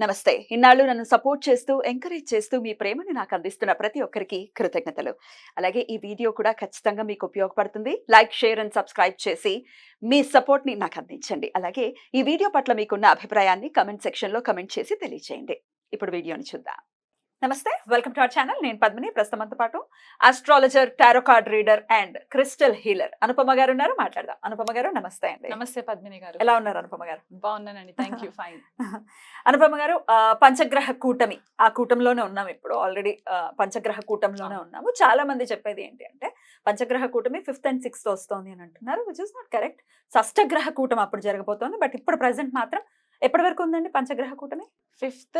నమస్తే. ఇన్నాళ్ళు నన్ను సపోర్ట్ చేస్తూ, ఎంకరేజ్ చేస్తూ మీ ప్రేమని నాకు అందిస్తున్న ప్రతి ఒక్కరికి కృతజ్ఞతలు. అలాగే ఈ వీడియో కూడా ఖచ్చితంగా మీకు ఉపయోగపడుతుంది. లైక్, షేర్ అండ్ సబ్స్క్రైబ్ చేసి మీ సపోర్ట్‌ని నాకు అందించండి. అలాగే ఈ వీడియో పట్ల మీకున్న అభిప్రాయాన్ని కామెంట్ సెక్షన్‌లో కామెంట్ చేసి తెలియజేయండి. ఇప్పుడు వీడియోని చూద్దాం. నమస్తే, వెల్కమ్ టు అవర్ ఛానల్. నేను పద్మిని. ప్రస్తుతం మనతో పాటు astrologer, tarot card reader and crystal healer Anupama గారు ఉన్నారు. మాట్లాడదాం. అనుపమ గారు నమస్తే అండి. నమస్తే పద్మిని గారు. ఎలా ఉన్నారు అనుపమ గారు? బాగున్నానండి, థ్యాంక్ యూ. ఫైన్. అనుపమ గారు, పంచగ్రహ కూటమి, ఆ కూటంలోనే ఉన్నాం ఇప్పుడు. ఆల్రెడీ పంచగ్రహ కూటంలోనే ఉన్నాము. చాలా మంది చెప్పేది ఏంటి అంటే పంచగ్రహ కూటమి 5th and 6th వస్తోంది అని అంటున్నారు, విచ్ ఇస్ నాట్ కరెక్ట్. షష్టగ్రహ కూటమి అప్పుడు జరగబోతోంది. బట్ ఇప్పుడు ప్రెసెంట్ మాత్రం ఎప్పటి వరకు ఉందండి పంచగ్రహ కూటమి? 5th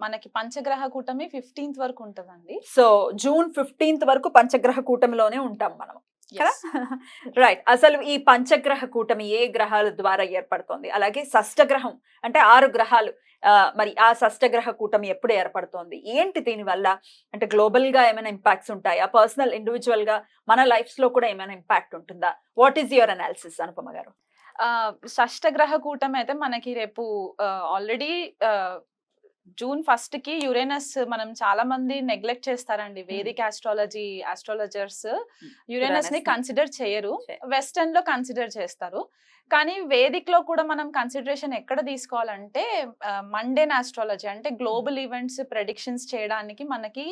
మనకి పంచగ్రహ కూటమి 15th వరకు ఉంటదండి. సో జూన్ 15th వరకు పంచగ్రహ కూటమిలోనే ఉంటాం మనం. రైట్. అసలు ఈ పంచగ్రహ కూటమి ఏ గ్రహాల ద్వారా ఏర్పడుతోంది? అలాగే షష్టగ్రహం అంటే 6 గ్రహాలు, మరి ఆ షష్టగ్రహ కూటమి ఎప్పుడు ఏర్పడుతోంది? ఏంటి దీనివల్ల? అంటే గ్లోబల్ గా ఏమైనా ఇంపాక్ట్స్ ఉంటాయా? పర్సనల్ ఇండివిజువల్ గా మన లైఫ్స్ లో కూడా ఏమైనా ఇంపాక్ట్ ఉంటుందా? What is your analysis Anupama గారు? షష్టగ్రహ కూటమి అయితే మనకి రేపు ఆల్రెడీ జూన్ 1st కి యురేనస్, మనం చాలా మంది నెగ్లెక్ట్ చేస్తారండి. వేదిక్ ఆస్ట్రాలజర్స్ యురేనస్ ని కన్సిడర్ చేయరు, వెస్టర్న్ లో కన్సిడర్ చేస్తారు. కానీ వేదిక్ లో కూడా మనం కన్సిడరేషన్ ఎక్కడ తీసుకోవాలంటే మండేన్ ఆస్ట్రాలజీ, అంటే గ్లోబల్ ఈవెంట్స్ ప్రెడిక్షన్స్ చేయడానికి మనకి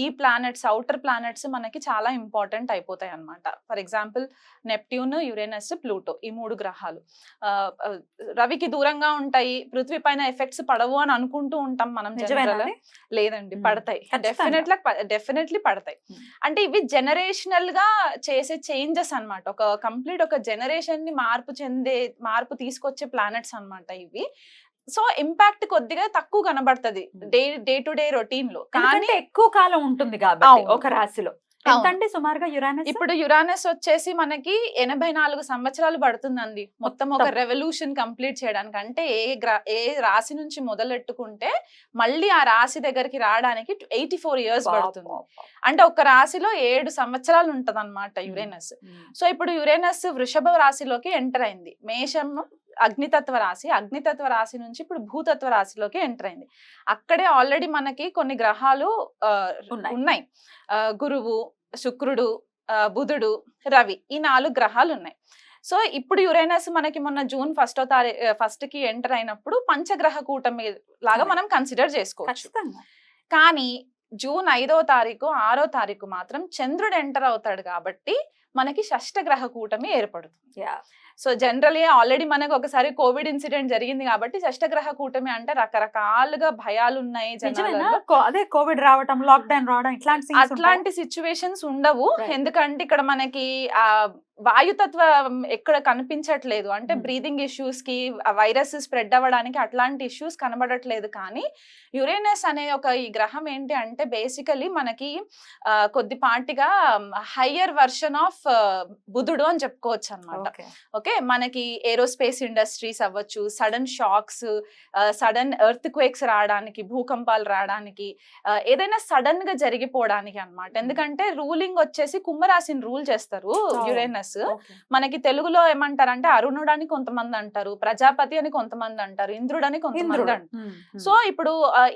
ఈ ప్లానెట్స్, అవుటర్ ప్లానెట్స్ మనకి చాలా ఇంపార్టెంట్ అయిపోతాయి అన్నమాట. For example Neptune, Uranus, Pluto, ఈ 3 గ్రహాలు రవికి దూరంగా ఉంటాయి, పృథ్వీ పైన ఎఫెక్ట్స్ పడవు అని అనుకుంటూ ఉంటాం మనం. లేదండి, పడతాయి. డెఫినెట్లీ పడతాయి. అంటే ఇవి జనరేషనల్ గా చేసే చేంజెస్ అన్నమాట. ఒక కంప్లీట్ ఒక జనరేషన్ ని మార్పు తీసుకొచ్చే ప్లానెట్స్ అన్నమాట ఇవి. సో ఇంపాక్ట్ కొద్దిగా తక్కువ కనబడుతుంది డే టు డే రొటీన్ లో, కానీ ఎక్కువ కాలం ఉంటుంది కాబట్టి ఒక రాశిలో. ఎంతండి సుమారుగా యురానస్? ఇప్పుడు యురానస్ వచ్చేసి మనకి 84 సంవత్సరాలు పడుతుందండి మొత్తం ఒక రెవల్యూషన్ కంప్లీట్ చేయడానికి. అంటే ఏ రాశి నుంచి మొదలెట్టుకుంటే మళ్ళీ ఆ రాశి దగ్గరికి రావడానికి 84 years పడుతుంది. అంటే ఒక రాశిలో 7 సంవత్సరాలు ఉంటది అనమాట యురేనస్. సో ఇప్పుడు యురేనస్ వృషభ రాశిలోకి ఎంటర్ అయింది. మేషం అగ్నితత్వ రాశి నుంచి ఇప్పుడు భూతత్వ రాశిలోకి ఎంటర్ అయింది. అక్కడే ఆల్రెడీ మనకి కొన్ని గ్రహాలు ఉన్నాయి. గురువు, శుక్రుడు, బుధుడు, రవి, ఈ 4 గ్రహాలు ఉన్నాయి. సో ఇప్పుడు యురేనస్ మనకి మొన్న జూన్ 1st కి ఎంటర్ అయినప్పుడు పంచగ్రహ కూటమి లాగా మనం కన్సిడర్ చేసుకోవచ్చు. కానీ జూన్ 5వ తారీఖు 6వ తారీఖు మాత్రం చంద్రుడు ఎంటర్ అవుతాడు కాబట్టి మనకి షష్టగ్రహ కూటమి ఏర్పడుతుంది. సో జనరలీ ఆల్రెడీ మనకు ఒకసారి కోవిడ్ ఇన్సిడెంట్ జరిగింది కాబట్టి షష్టగ్రహ కూటమి అంటే రకరకాలుగా భయాలు ఉన్నాయి జనాలలో. అదే కోవిడ్ రావడం, లాక్డౌన్ రావడం, అట్లాంటి సిచ్యువేషన్స్ ఉండవు. ఎందుకంటే ఇక్కడ మనకి ఆ వాయుతత్వం ఎక్కడ కనిపించట్లేదు. అంటే బ్రీదింగ్ ఇష్యూస్ కి, వైరస్ స్ప్రెడ్ అవ్వడానికి అట్లాంటి ఇష్యూస్ కనబడట్లేదు. కానీ యురేనస్ అనే ఈ గ్రహం ఏంటి అంటే బేసికలీ మనకి కొద్దిపాటిగా హయ్యర్ వర్షన్ ఆఫ్ బుధుడు అని చెప్పుకోవచ్చు అనమాట. ఓకే, మనకి ఏరోస్పేస్ ఇండస్ట్రీస్ అవ్వచ్చు, sudden shocks, sudden earthquakes రావడానికి, భూకంపాలు రావడానికి, ఏదైనా సడన్ గా జరిగిపోవడానికి అన్నమాట. ఎందుకంటే రూలింగ్ వచ్చేసి కుంభరాశిని రూల్ చేస్తారు యురేనస్. మనకి తెలుగులో ఏమంటారంటే అరుణుడు అని కొంతమంది అంటారు, ప్రజాపతి అని కొంతమంది అంటారు, ఇంద్రుడు అని కొంతమంది అంటారు. సో ఇప్పుడు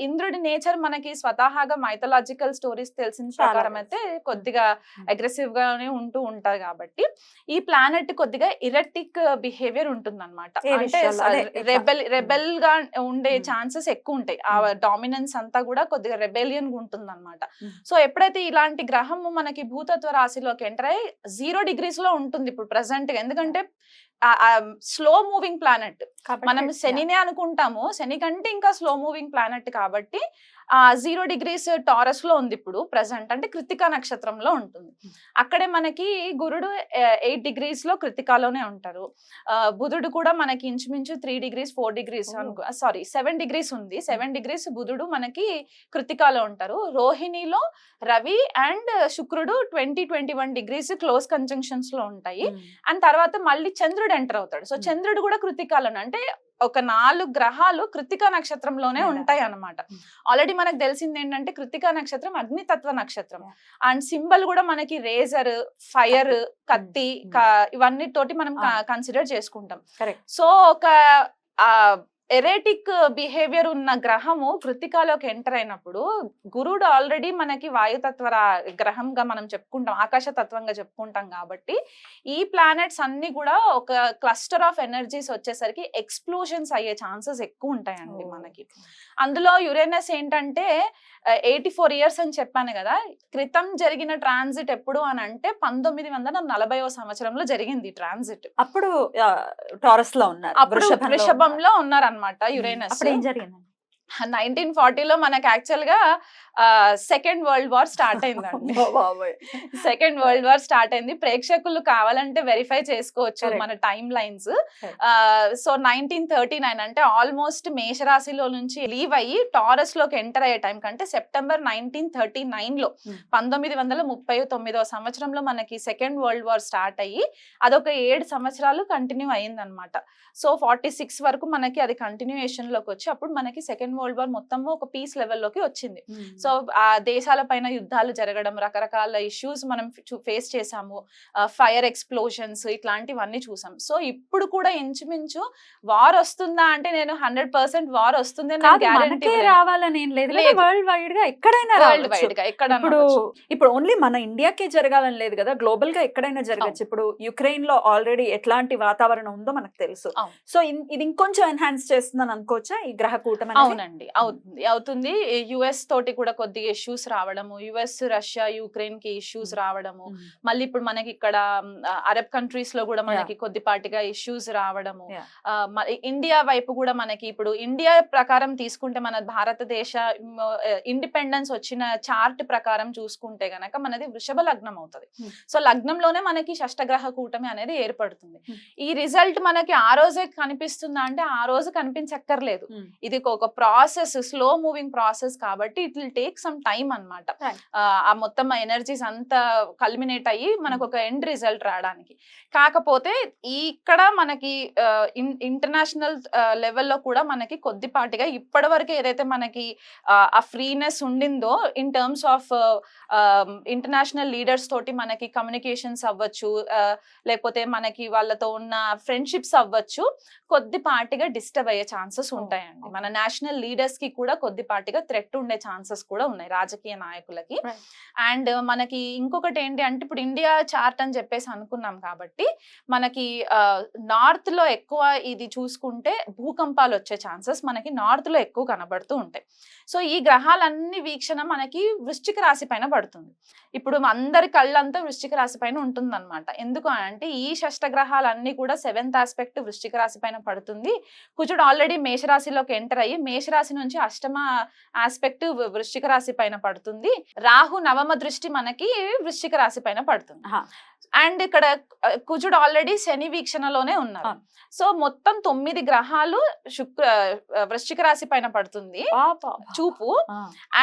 ఇంద్రుడి నేచర్ మనకి స్వతహాగా మైథలాజికల్ స్టోరీస్ తెలిసిన ప్రకారం అయితే కొద్దిగా అగ్రెసివ్ గానే ఉంటూ ఉంటారు. కాబట్టి ఈ ప్లానెట్ కొద్దిగా ఇరెటిక్ బిహేవియర్ ఉంటుంది అనమాట. అంటే రెబెల్ గా ఉండే ఛాన్సెస్ ఎక్కువ ఉంటాయి. ఆ డామినెన్స్ అంతా కూడా కొద్దిగా రెబెలియన్ గా ఉంటుంది అనమాట. సో ఎప్పుడైతే ఇలాంటి గ్రహము మనకి భూతత్వ రాశిలోకి ఎంటర్ అయ్యి 0 degrees లో ఉంటుంది ఇప్పుడు ప్రెసెంట్ గా. ఎందుకంటే స్లో మూవింగ్ ప్లానెట్, మనం శనినే అనుకుంటాము, శని కంటే ఇంకా స్లో మూవింగ్ ప్లానెట్ కాబట్టి 0 degrees టారస్ లో ఉంది ఇప్పుడు ప్రెసెంట్. అంటే కృతికా నక్షత్రంలో ఉంటుంది. అక్కడే మనకి గురుడు 8 degrees లో కృతికాలోనే ఉంటారు. బుధుడు కూడా మనకి ఇంచుమించు 3 degrees 4 degrees 7 degrees ఉంది. 7 degrees బుధుడు మనకి కృతికాలో ఉంటారు. రోహిణిలో రవి అండ్ శుక్రుడు 20-21 degrees క్లోజ్ కంజంక్షన్స్ లో ఉంటాయి. అండ్ తర్వాత మళ్ళీ చంద్రుడు ఎంటర్ అవుతాడు. సో చంద్రుడు కూడా కృతికాలోనే, అంటే ఒక 4 గ్రహాలు కృతికా నక్షత్రంలోనే ఉంటాయి అన్నమాట. ఆల్రెడీ మనకు తెలిసింది ఏంటంటే కృతికా నక్షత్రం అగ్నితత్వ నక్షత్రం. అండ్ సింబల్ కూడా మనకి రేజర్, ఫైర్, కత్తి, ఇవన్నీ తోటి మనం కన్సిడర్ చేసుకుంటాం. సో ఒక ఎరేటిక్ బిహేవియర్ ఉన్న గ్రహము కృత్తికాలోకి ఎంటర్ అయినప్పుడు గురుడు ఆల్రెడీ మనకి వాయుతత్వ గ్రహంగా మనం చెప్పుకుంటాం, ఆకాశ తత్వంగా చెప్పుకుంటాం కాబట్టి ఈ ప్లానెట్స్ అన్ని కూడా ఒక క్లస్టర్ ఆఫ్ ఎనర్జీస్ వచ్చేసరికి ఎక్స్ప్లోజన్స్ అయ్యే ఛాన్సెస్ ఎక్కువ ఉంటాయండి మనకి. అందులో యురేనస్ ఏంటంటే 84 years అని చెప్పాను కదా, క్రితం జరిగిన ట్రాన్సిట్ ఎప్పుడు అని అంటే 1940వ సంవత్సరంలో జరిగింది ట్రాన్సిట్. అప్పుడు టారస్ లో ఉన్నారు, అప్పుడు వృషభంలో ఉన్నారనమాట యురేనస్. అప్పుడు ఏం జరిగింది? 1940లో మనకి యాక్చువల్ గా సెకండ్ వరల్డ్ వార్ స్టార్ట్ అయిందండి. సెకండ్ వరల్డ్ వార్ స్టార్ట్ అయింది. ప్రేక్షకులు కావాలంటే వెరిఫై చేసుకోవచ్చు మన టైమ్ లైన్స్. సో 1939 అంటే ఆల్మోస్ట్ మేషరాశిలో నుంచి లీవ్ అయ్యి టారస్ లోకి ఎంటర్ అయ్యే టైం కంటే సెప్టెంబర్ 1939లో 1939వ సంవత్సరంలో మనకి సెకండ్ వరల్డ్ వార్ స్టార్ట్ అయ్యి అదొక 7 సంవత్సరాలు కంటిన్యూ అయ్యింది అనమాట. సో 46 వరకు మనకి అది కంటిన్యూయేషన్ లోకి వచ్చి అప్పుడు మనకి సెకండ్ వరల్డ్ వార్ మొత్తము ఒక పీస్ లెవెల్లోకి వచ్చింది. సో ఆ దేశాల పైన యుద్ధాలు జరగడం, రకరకాల ఇష్యూస్ మనం ఫేస్ చేసాము, ఫైర్ ఎక్స్ప్లోషన్స్ ఇట్లాంటివన్నీ చూసాం. సో ఇప్పుడు కూడా ఇంచుమించు వార్ వస్తుందా అంటే నేను 100% వార్ వస్తుంది రావాలని ఏం లేదు, వరల్డ్ వైడ్ గా ఎక్కడైనా వరల్డ్ వైడ్ గా ఎక్కడ. ఇప్పుడు ఓన్లీ మన ఇండియాకే జరగాలని లేదు కదా, గ్లోబల్ గా ఎక్కడైనా జరగచ్చు. ఇప్పుడు యుక్రెయిన్ లో ఆల్రెడీ ఎట్లాంటి వాతావరణం ఉందో మనకు తెలుసు. సో ఇది ఇంకొంచెం ఎన్హాన్స్ చేస్తుందని అనుకోవచ్చా ఈ గ్రహ కూటమి? అవునండి, అవుతుంది. యుఎస్ తోటి కూడా కొద్దిగా ఇష్యూస్ రావడము, యుఎస్ రష్యా యుక్రెయిన్ కి ఇష్యూస్ రావడము, మళ్ళీ ఇప్పుడు మనకి ఇక్కడ అరబ్ కంట్రీస్ లో కూడా మనకి కొద్దిపాటిగా ఇష్యూస్ రావడము, ఇండియా వైపు కూడా మనకి ఇప్పుడు ఇండియా ప్రకారం తీసుకుంటే మన భారతదేశ ఇండిపెండెన్స్ వచ్చిన చార్ట్ ప్రకారం చూసుకుంటే గనక మనది వృషభ లగ్నం అవుతుంది. సో లగ్నంలోనే మనకి షష్టగ్రహ కూటమి అనేది ఏర్పడుతుంది. ఈ రిజల్ట్ మనకి ఆ రోజే కనిపిస్తుందా అంటే ఆ రోజు కనిపించక్కర్లేదు. ఇది ఒక ప్రాసెస్, స్లో మూవింగ్ ప్రాసెస్ కాబట్టి it will take some time అన్నమాట. ఆ మొత్తం ఎనర్జీస్ అంతా కల్మినేట్ అయ్యి మనకు ఒక ఎండ్ రిజల్ట్ రావడానికి. కాకపోతే ఇక్కడ మనకి ఇంటర్నేషనల్ లెవెల్లో కూడా మనకి కొద్దిపాటిగా ఇప్పటి వరకు ఏదైతే మనకి ఆ ఫ్రీనెస్ ఉండిందో in terms of international leaders తోటి మనకి కమ్యూనికేషన్స్ అవ్వచ్చు, లేకపోతే మనకి వాళ్ళతో ఉన్న ఫ్రెండ్షిప్స్ అవ్వచ్చు, కొద్దిపాటిగా డిస్టర్బ్ అయ్యే ఛాన్సెస్ ఉంటాయండి. మన నేషనల్ లీడర్స్ కి కూడా కొద్దిపాటిగా థ్రెట్ ఉండే ఛాన్సెస్ కూడా ఉన్నాయి రాజకీయ నాయకులకి. అండ్ మనకి ఇంకొకటి ఏంటి అంటే ఇప్పుడు ఇండియా చార్ట్ అని చెప్పేసి అనుకున్నాం కాబట్టి మనకి నార్త్ లో ఎక్కువ ఇది చూసుకుంటే భూకంపాలు వచ్చే ఛాన్సెస్ మనకి నార్త్ లో ఎక్కువ కనబడుతూ ఉంటాయి. సో ఈ గ్రహాలన్నీ వీక్షణ మనకి వృశ్చిక రాశి పైన పడుతుంది. ఇప్పుడు అందరి కళ్ళంతా వృశ్చిక రాశి పైన ఉంటుంది అనమాట. ఎందుకు అంటే ఈ షష్టగ్రహాలన్నీ కూడా 7th ఆస్పెక్ట్ వృశ్చిక రాశి పైన పడుతుంది. కుజుడు ఆల్రెడీ మేషరాశిలోకి ఎంటర్ అయ్యి మేషరాశి నుంచి 8వ ఆస్పెక్ట్ వృశ్చిక రాశి పైన పడుతుంది. రాహు 9వ దృష్టి మనకి వృశ్చిక రాశి పైన పడుతుంది. అండ్ ఇక్కడ కుజుడు ఆల్రెడీ శని వీక్షణలోనే ఉన్నారు. సో మొత్తం 9 గ్రహాలు వృశ్చిక రాశి పైన పడుతుంది చూపు.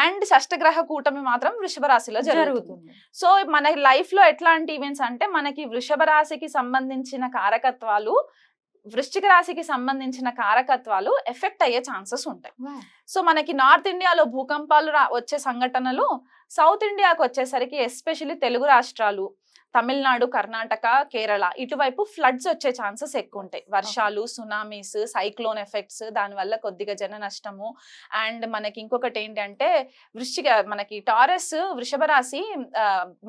అండ్ షష్టగ్రహ కూటమి మాత్రం వృషభ రాశిలో జరుగుతుంది. సో మన లైఫ్ లో ఎట్లాంటి ఈవెంట్స్ అంటే మనకి వృషభ రాశికి సంబంధించిన కారకత్వాలు, వృశ్చిక రాశికి సంబంధించిన కారకత్వాలు ఎఫెక్ట్ అయ్యే ఛాన్సెస్ ఉంటాయి. సో మనకి నార్త్ ఇండియాలో భూకంపాలు వచ్చే సంఘటనలు, సౌత్ ఇండియాకి వచ్చేసరికి ఎస్పెషల్లీ తెలుగు రాష్ట్రాలు, తమిళనాడు, కర్ణాటక, కేరళ ఇటువైపు ఫ్లడ్స్ వచ్చే ఛాన్సెస్ ఎక్కువ ఉంటాయి. వర్షాలు, సునామీస్, సైక్లోన్ ఎఫెక్ట్స్, దానివల్ల కొద్దిగా జన నష్టము. అండ్ మనకి ఇంకొకటి ఏంటంటే మనకి టారస్ వృషభ రాశి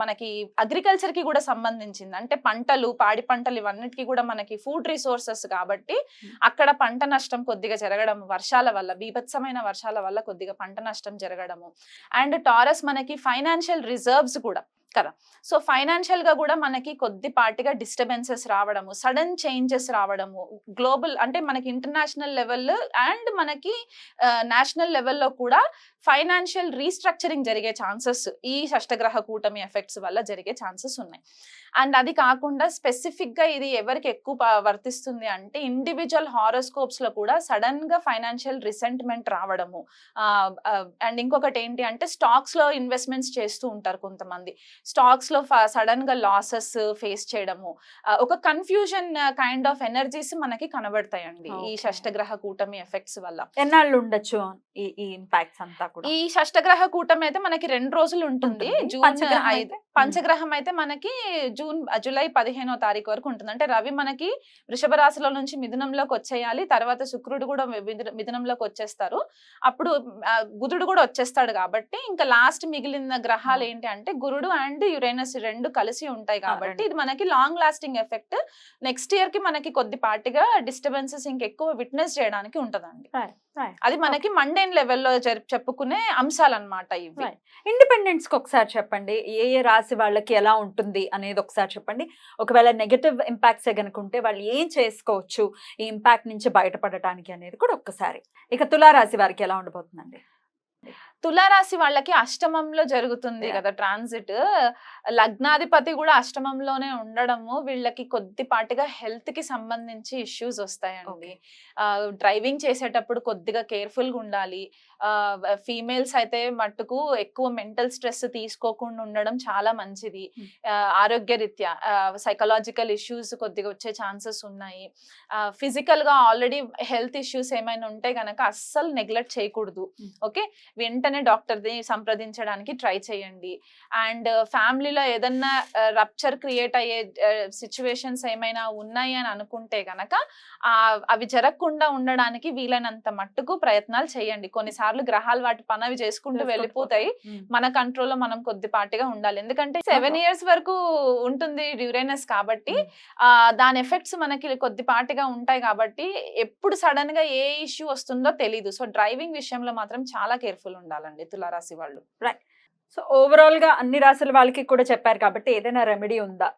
మనకి అగ్రికల్చర్ కి కూడా సంబంధించింది. అంటే పంటలు, పాడి పంటలు ఇవన్నిటికీ కూడా మనకి ఫుడ్ రిసోర్సెస్ కాబట్టి అక్కడ పంట నష్టం కొద్దిగా జరగడం, వర్షాల వల్ల, బీభత్సమైన వర్షాల వల్ల కొద్దిగా పంట నష్టం జరగడము. అండ్ టారస్ మనకి ఫైనాన్షియల్ రిజర్వ్స్ కూడా కదా. సో ఫైనాన్షియల్ గా కూడా మనకి కొద్దిపాటిగా డిస్టర్బెన్సెస్ రావడము, సడన్ చేంజెస్ రావడము, గ్లోబల్ అంటే మనకి ఇంటర్నేషనల్ లెవెల్ అండ్ మనకి నేషనల్ లెవెల్లో కూడా ఫైనాన్షియల్ రీస్ట్రక్చరింగ్ జరిగే ఛాన్సెస్ ఈ షష్టగ్రహ కూటమి ఎఫెక్ట్స్ వల్ల జరిగే ఛాన్సెస్ ఉన్నాయి. అండ్ అది కాకుండా స్పెసిఫిక్ గా ఇది ఎవరికి ఎక్కువ వర్తిస్తుంది అంటే ఇండివిజువల్ హారోస్కోప్స్ లో కూడా సడన్ గా ఫైనాన్షియల్ రిసెంట్మెంట్ రావడము. అండ్ ఇంకొకటి ఏంటి అంటే స్టాక్స్ లో ఇన్వెస్ట్మెంట్స్ చేస్తూ ఉంటారు కొంతమంది. స్టాక్స్ లో సడన్ గా లాసెస్ ఫేస్ చేయడము, ఒక కన్ఫ్యూజన్ కైండ్ ఆఫ్ ఎనర్జీస్ మనకి కనబడతాయండి ఈ Okay. షష్టగ్రహ కూటమి ఎఫెక్ట్స్ వల్ల. ఎన్నాళ్ళు ఉండొచ్చు ఈ ఇంపాక్ట్స్ అంతా కూడా? ఈ షష్టగ్రహ కూటమి అయితే మనకి 2 రోజులు ఉంటుంది. ఉంటుంది. జూన్ పంచగ్రహం 5. అయితే? పంచగ్రహం అయితే మనకి జూలై 15వ తారీఖు వరకు ఉంటుంది. అంటే రవి మనకి వృషభ రాశిలో నుంచి మిథునంలోకి వచ్చేయాలి. తర్వాత శుక్రుడు కూడా మిథునంలోకి వచ్చేస్తారు. అప్పుడు బుధుడు కూడా వచ్చేస్తాడు కాబట్టి ఇంకా లాస్ట్ మిగిలిన గ్రహాలు ఏంటి అంటే గురుడు అండ్ యురేనస్ 2 కలిసి ఉంటాయి కాబట్టి ఇది మనకి long lasting effect. Next year కి మనకి కొద్దిపాటిగా డిస్టర్బెన్సెస్ ఇంకెక్కువ విట్నెస్ చేయడానికి ఉంటదండి. అది మనకి మండేన్ లెవెల్లో చెప్పుకునే అంశాలు అన్నమాట ఇవి. ఇండిపెండెన్స్ కి ఒకసారి చెప్పండి, ఏ రాశి వాళ్ళకి ఎలా ఉంటుంది అనేది ఒకసారి చెప్పండి. ఒకవేళ నెగటివ్ ఇంపాక్ట్స్ గనుక ఉంటే వాళ్ళు ఏం చేసుకోవచ్చు ఈ ఇంపాక్ట్ నుంచి బయటపడటానికి అనేది కూడా ఒక్కసారి. ఇక తులారాశి వారికి ఎలా ఉండబోతుందండి? తులారాశి వాళ్ళకి అష్టమంలో జరుగుతుంది Yeah. కదా ట్రాన్సిట్. లగ్నాధిపతి కూడా అష్టమంలోనే ఉండడము వీళ్ళకి కొద్దిపాటిగా హెల్త్ కి సంబంధించి ఇష్యూస్ వస్తాయండి. డ్రైవింగ్ చేసేటప్పుడు కొద్దిగా కేర్ఫుల్ గా ఉండాలి. ఫీమేల్స్ అయితే మట్టుకు ఎక్కువ మెంటల్ స్ట్రెస్ తీసుకోకుండా ఉండడం చాలా మంచిది. ఆరోగ్యరీత్యా సైకలాజికల్ ఇష్యూస్ కొద్దిగా వచ్చే ఛాన్సెస్ ఉన్నాయి. ఫిజికల్ గా ఆల్రెడీ హెల్త్ ఇష్యూస్ ఏమైనా ఉంటే గనక అస్సలు నెగ్లెక్ట్ చేయకూడదు. ఓకే, వెంటనే డాక్టర్ ని సంప్రదించడానికి ట్రై చేయండి. అండ్ ఫ్యామిలీలో ఏదన్నా రప్చర్ క్రియేట్ అయ్యే సిచ్యువేషన్స్ ఏమైనా ఉన్నాయి అని అనుకుంటే గనక అవి జరగకుండా ఉండడానికి వీలైనంత మట్టుకు ప్రయత్నాలు చేయండి. కొన్నిసార్లు గ్రహాలు వాటి పనవి చేసుకుంటూ వెళ్ళిపోతాయి. మన కంట్రోల్లో మనం కొద్దిపాటిగా ఉండాలి. ఎందుకంటే 7 years వరకు ఉంటుంది యురేనస్ కాబట్టి దాని ఎఫెక్ట్స్ మనకి కొద్దిపాటిగా ఉంటాయి కాబట్టి ఎప్పుడు సడన్ గా ఏ ఇష్యూ వస్తుందో తెలీదు. సో డ్రైవింగ్ విషయంలో మాత్రం చాలా కేర్ఫుల్ ఉండాలండి తులారాశి వాళ్ళు. సో ఓవరాల్ గా అన్ని రాశుల వాళ్ళకి కూడా చెప్పారు కాబట్టి ఏదైనా రెమెడీ ఉందా?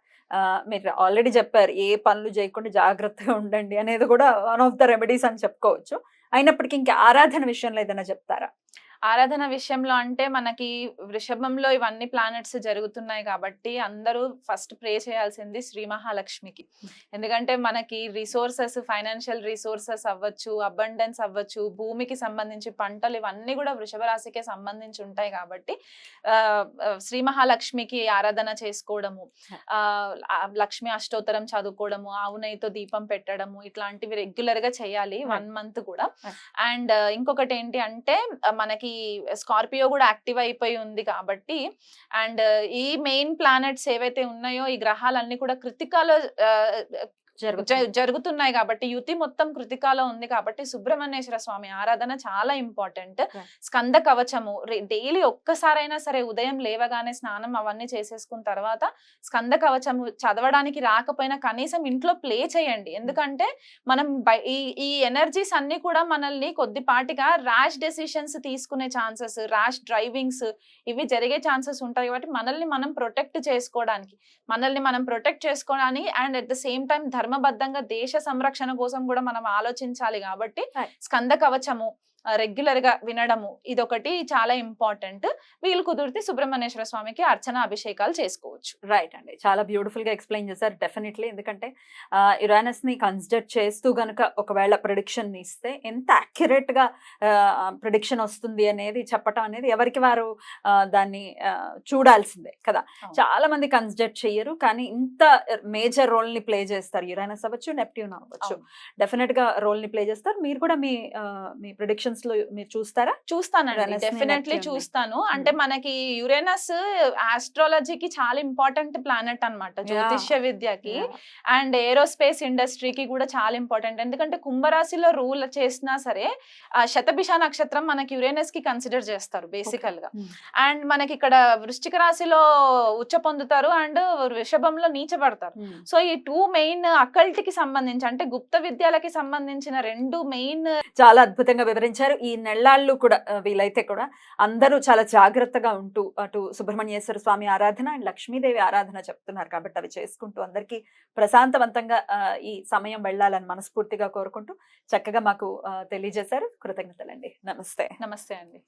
మీరు ఆల్రెడీ చెప్పారు ఏ పనులు చేయకుండా జాగ్రత్తగా ఉండండి అనేది కూడా వన్ ఆఫ్ ద రెమెడీస్ అని చెప్పుకోవచ్చు. అయినప్పటికీ ఇంకా ఆరాధన విషయంలో ఏదైనా చెప్తారా? ఆరాధన విషయంలో అంటే మనకి వృషభంలో ఇవన్నీ ప్లానెట్స్ జరుగుతున్నాయి కాబట్టి అందరూ ఫస్ట్ ప్రే చేయాల్సింది శ్రీ మహాలక్ష్మికి. ఎందుకంటే మనకి రిసోర్సెస్, ఫైనాన్షియల్ రిసోర్సెస్ అవ్వచ్చు, అబండెన్స్ అవ్వచ్చు, భూమికి సంబంధించి పంటలు ఇవన్నీ కూడా వృషభ రాశికే సంబంధించి ఉంటాయి కాబట్టి శ్రీ మహాలక్ష్మికి ఆరాధన చేసుకోవడము, లక్ష్మి అష్టోత్తరం చదువుకోవడము, ఆవు నెయ్యితో దీపం పెట్టడము ఇట్లాంటివి రెగ్యులర్ గా చేయాలి 1 month కూడా. అండ్ ఇంకొకటి ఏంటి అంటే మనకి స్కార్పియో కూడా యాక్టివ్ అయిపోయి ఉంది కాబట్టి అండ్ ఈ మెయిన్ ప్లానెట్స్ ఏవైతే ఉన్నాయో ఈ గ్రహాలన్నీ కూడా కృతికాలో జరుగుతున్నాయి కాబట్టి యుతి మొత్తం కృతికాలో ఉంది కాబట్టి సుబ్రహ్మణ్యేశ్వర స్వామి ఆరాధన చాలా ఇంపార్టెంట్. స్కంద కవచము డైలీ ఒక్కసారైనా సరే ఉదయం లేవగానే స్నానం అవన్నీ చేసేసుకున్న తర్వాత స్కంద కవచము చదవడానికి రాకపోయినా కనీసం ఇంట్లో ప్లే చేయండి. ఎందుకంటే మనం ఈ ఎనర్జీస్ అన్ని కూడా మనల్ని కొద్దిపాటిగా ర్యాష్ డెసిషన్స్ తీసుకునే ఛాన్సెస్, ర్యాష్ డ్రైవింగ్స్ ఇవి జరిగే ఛాన్సెస్ ఉంటాయి కాబట్టి మనల్ని మనం ప్రొటెక్ట్ చేసుకోవడానికి and at the same time ధర్మబద్ధంగా దేశ సంరక్షణ కోసం కూడా మనం ఆలోచించాలి కాబట్టి స్కంద కవచము రెగ్యులర్ గా వినడము ఇదొకటి చాలా ఇంపార్టెంట్. వీలు కుదిరితే సుబ్రహ్మణ్యేశ్వర స్వామికి అర్చన అభిషేకాలు చేసుకోవచ్చు. రైట్ అండి, చాలా బ్యూటిఫుల్ గా ఎక్స్ప్లెయిన్ చేశారు. డెఫినెట్లీ ఎందుకంటే యురేనస్ ని కన్సిడర్ చేస్తూ గనుక ఒకవేళ ప్రిడిక్షన్ ఇస్తే ఎంత అక్యురేట్ గా ప్రిడిక్షన్ వస్తుంది అనేది చెప్పటం అనేది ఎవరికి వారు దాన్ని చూడాల్సిందే కదా. చాలా మంది కన్సిడర్ చెయ్యరు కానీ ఇంత మేజర్ రోల్ ని ప్లే చేస్తారు. యురేనస్ అవ్వచ్చు, నెప్ట్యూన్ అవ్వచ్చు, డెఫినెట్ గా రోల్ ని ప్లే చేస్తారు. మీరు కూడా మీ ప్రిడిక్షన్స్ లో మీరు చూస్తారా? చూస్తానండి, డెఫినెట్లీ చూస్తాను. అంటే మనకి యురేనస్ ఆస్ట్రాలజీకి చాలా ఇంపార్టెంట్ ప్లానెట్ అన్నమాట, జ్యోతిష్య విద్యకి అండ్ ఏరోస్పేస్ ఇండస్ట్రీకి కూడా చాలా ఇంపార్టెంట్. ఎందుకంటే కుంభరాశిలో రూల్ చేసినా సరే శతభిష నక్షత్రం మనకి యురేనస్ కి కన్సిడర్ చేస్తారు బేసికల్ గా. అండ్ మనకి ఇక్కడ వృశ్చిక రాశిలో ఉచ్చ పొందుతారు అండ్ వృషభంలో నీచబడతారు. సో ఈ 2 మెయిన్ అకల్ట్ కి సంబంధించి అంటే గుప్త విద్యలకి సంబంధించిన 2 మెయిన్ చాలా అద్భుతంగా వివరించారు. ఈ నెల్లాళ్ళు కూడా వీలైతే కూడా అందరూ చాలా జాగ్రత్తగా ఉంటూ అటు సుబ్రహ్మణ్యేశ్వర స్వామి ఆరాధన అండ్ లక్ష్మీదేవి ఆరాధన చెప్తున్నారు కాబట్టి అవి చేసుకుంటూ అందరికీ ప్రశాంతవంతంగా ఈ సమయం వెళ్ళాలని మనస్ఫూర్తిగా కోరుకుంటూ చక్కగా మాకు తెలియజేశారు. కృతజ్ఞతలండి. నమస్తే. నమస్తే అండి.